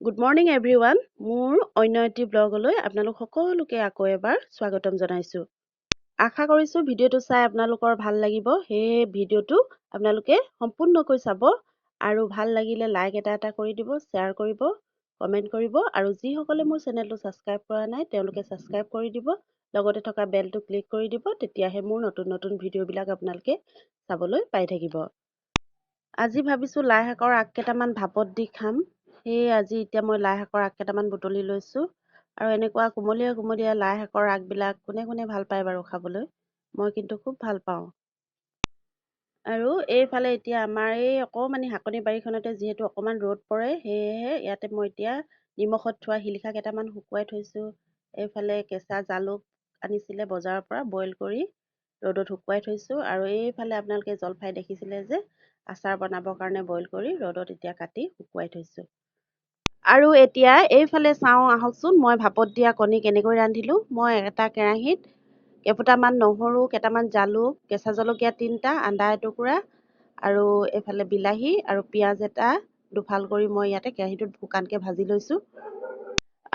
Good morning everyone. মোৰ অন্য এটি ব্লগলৈ আপোনালোক সকলোকে আকৌ এবাৰ স্বাগতম জনাইছোঁ। আশা কৰিছোঁ ভিডিঅ'টো চাই আপোনালোকৰ ভাল লাগিব। সেয়ে ভিডিঅ'টো আপোনালোকে সম্পূৰ্ণকৈ চাব আৰু ভাল লাগিলে লাইক এটা কৰি দিব, শ্বেয়াৰ কৰিব, কমেণ্ট কৰিব আৰু যিসকলে মোৰ চেনেলটো ছাবস্ক্ৰাইব কৰা নাই তেওঁলোকে ছাবস্ক্ৰাইব কৰি দিব, লগতে থকা বেলটো ক্লিক কৰি দিব, তেতিয়াহে মোৰ নতুন নতুন ভিডিঅ'বিলাক আপোনালোকে চাবলৈ পাই থাকিব। আজি ভাবিছোঁ লাই শাকৰ আগ কেইটামান ভাপত দি খাম। সেয়ে আজি এতিয়া মই লাই শাকৰ আগ কেইটামান বুটলি লৈছোঁ। আৰু এনেকুৱা কুমলীয়া কুমলীয়া লাই শাকৰ আগবিলাক কোনে কোনে ভাল পায় বাৰু খাবলৈ? মই কিন্তু খুব ভাল পাওঁ। আৰু এইফালে এতিয়া আমাৰ এই অকণমানি শাকনি বাৰীখনতে যিহেতু অকণমান ৰ'দ পৰে, সেয়েহে ইয়াতে মই এতিয়া নিমখত থোৱা শিলিখা কেইটামান শুকুৱাই থৈছোঁ। এইফালে কেঁচা জালুক আনিছিলে বজাৰৰ পৰা, বইল কৰি ৰ'দত শুকুৱাই থৈছোঁ। আৰু এইফালে আপোনালোকে জলফাই দেখিছিলে যে, আচাৰ বনাবৰ কাৰণে বইল কৰি ৰ'দত এতিয়া কাটি শুকুৱাই থৈছোঁ। আৰু এতিয়া এইফালে চাওঁ আহকচোন, মই ভাপত দিয়া কণী কেনেকৈ ৰান্ধিলোঁ। মই এটা কেৰাহীত কেইফুটামান নহৰু, কেইটামান জালুক, কেঁচা জলকীয়া 3টা, আদা এটুকুৰা আৰু এইফালে বিলাহী আৰু পিঁয়াজ এটা দুফাল কৰি মই ইয়াতে কেৰাহীটোত শুকানকৈ ভাজি লৈছোঁ।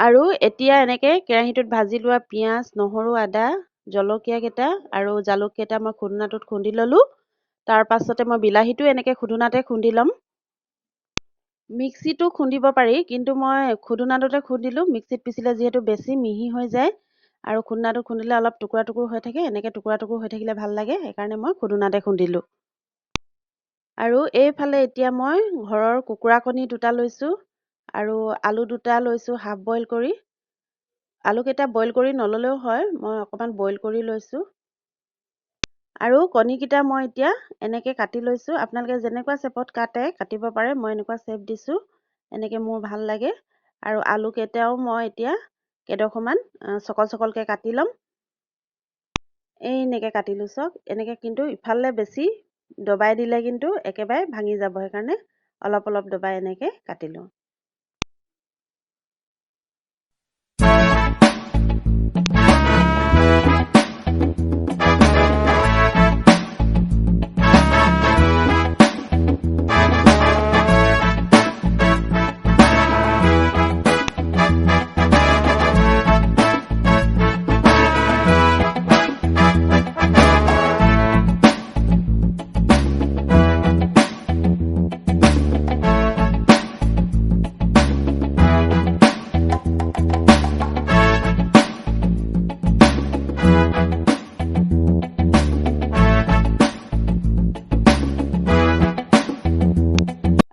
আৰু এতিয়া এনেকৈ কেৰাহীটোত ভাজি লোৱা পিঁয়াজ, নহৰু, আদা, জলকীয়া কেইটা আৰু জালুক কেইটা মই খুন্দনাটোত খুন্দি ল'লোঁ। তাৰ পাছতে মই বিলাহীটো এনেকৈ খুন্দনাতে খুন্দি ল'ম। মিক্সিটো খুন্দিব পাৰি, কিন্তু মই খুন্দনাটোতে খুন্দিলোঁ। মিক্সিত পিচিলে যিহেতু বেছি মিহি হৈ যায় আৰু খুন্দনাটো খুন্দিলে অলপ টুকুৰা টুকুৰ হৈ থাকে, এনেকৈ টুকুৰা টুকুৰ হৈ থাকিলে ভাল লাগে, সেইকাৰণে মই খুন্দনাতে খুন্দিলোঁ। আৰু এইফালে এতিয়া মই ঘৰৰ কুকুৰা কণী 2টা লৈছোঁ আৰু আলু 2টা লৈছোঁ হাফ বইল কৰি। আলুকেইটা বইল কৰি নল'লেও হয়, মই অকণমান বইল কৰি লৈছোঁ। আৰু কণীকেইটা মই এতিয়া এনেকৈ কাটি লৈছোঁ। আপোনালোকে যেনেকুৱা শ্বেপত কাটিব পাৰে, মই এনেকুৱা শ্বেপ দিছোঁ, এনেকৈ মোৰ ভাল লাগে। আৰু আলুকেইটাও মই এতিয়া কেইডোখৰমান চকল চকলকৈ কাটি ল'ম। এনেকৈ কাটিলোঁ চক। এনেকৈ কিন্তু ইফালে বেছি দবাই দিলে কিন্তু একেবাৰে ভাঙি যাব, সেইকাৰণে অলপ অলপ দবাই এনেকৈ কাটিলোঁ।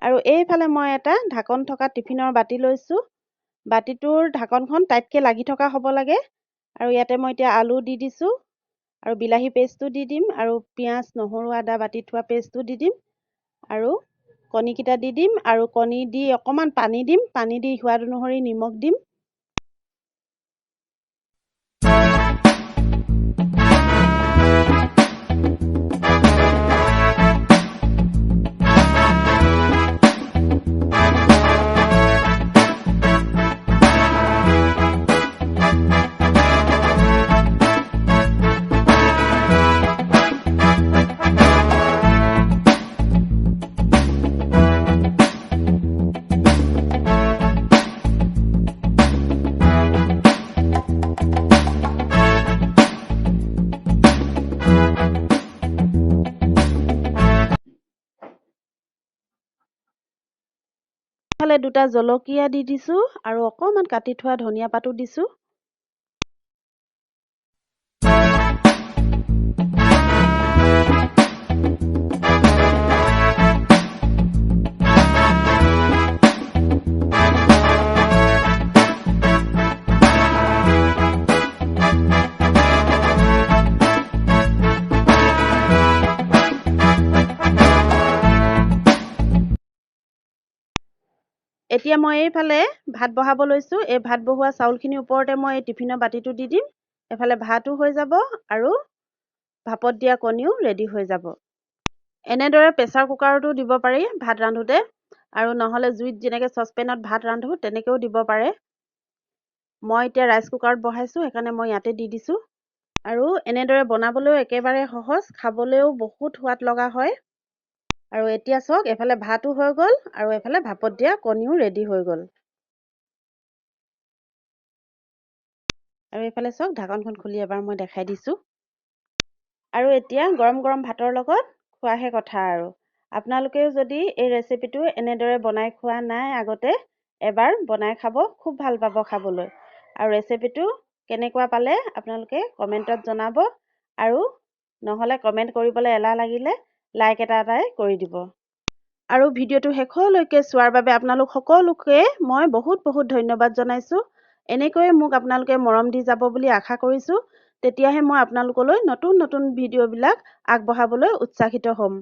আৰু এইফালে মই এটা ঢাকন থকা টিফিনৰ বাতি লৈছোঁ। বাতিটোৰ ঢাকনখন টাইটকৈ লাগি থকা হ'ব লাগে। আৰু ইয়াতে মই এতিয়া আলু দি দিছোঁ আৰু বিলাহী পেষ্টটো দি দিম আৰু পিঁয়াজ, নহৰু, আদা বাতি থোৱা পেষ্টটো দি দিম আৰু কণীকেইটা দি দিম আৰু কণী দি অকণমান পানী দিম, পানী দি সোৱাদ অনুসৰি নিমখ দিম। ইফালে 2টা জলকীয়া দি দিছোঁ আৰু অকণমান কাটি থোৱা ধনিয়া পাতো দিছোঁ। এতিয়া মই এইফালে ভাত বহাব লৈছোঁ। এই ভাত বহোৱা চাউলখিনিৰ ওপৰতে মই এই টিফিনৰ বাতিটো দি দিম। এফালে ভাতো হৈ যাব আৰু ভাপত দিয়া কণীও ৰেডি হৈ যাব। এনেদৰে প্ৰেছাৰ কুকাৰতো দিব পাৰি ভাত ৰান্ধোতে, আৰু নহ'লে জুইত যেনেকৈ চচপেনত ভাত ৰান্ধো তেনেকৈও দিব পাৰে। মই এতিয়া ৰাইচ কুকাৰত বহাইছোঁ, সেইকাৰণে মই ইয়াতে দি দিছোঁ। আৰু এনেদৰে বনাবলৈও একেবাৰে সহজ, খাবলৈও বহুত সোৱাদ লগা হয়। আৰু এতিয়া চাওক, এফালে ভাতো হৈ গ'ল আৰু এফালে ভাপত দিয়া কণীও ৰেডি হৈ গ'ল। আৰু এইফালে চাওক ঢাকনখন খুলি এবাৰ মই দেখাই দিছোঁ। আৰু এতিয়া গৰম গৰম ভাতৰ লগত খোৱাহে কথা আৰু। আপোনালোকেও যদি এই ৰেচিপিটো এনেদৰে বনাই খোৱা নাই আগতে, এবাৰ বনাই খাব, খুব ভাল পাব খাবলৈ। আৰু ৰেচিপিটো কেনেকুৱা পালে আপোনালোকে কমেণ্টত জনাব, আৰু নহ'লে কমেণ্ট কৰিবলৈ এলাহ লাগিলে লাইক এটাই কৰি দিব। আৰু ভিডিঅ'টো শেষলৈকে চোৱাৰ বাবে আপোনালোক সকলোকে মই বহুত বহুত ধন্যবাদ জনাইছোঁ। এনেকৈয়ে মোক আপোনালোকে মৰম দি যাব বুলি আশা কৰিছোঁ। তেতিয়াহে মই আপোনালোকলৈ নতুন নতুন ভিডিঅ'বিলাক আগবঢ়াবলৈ উৎসাহিত হ'ম।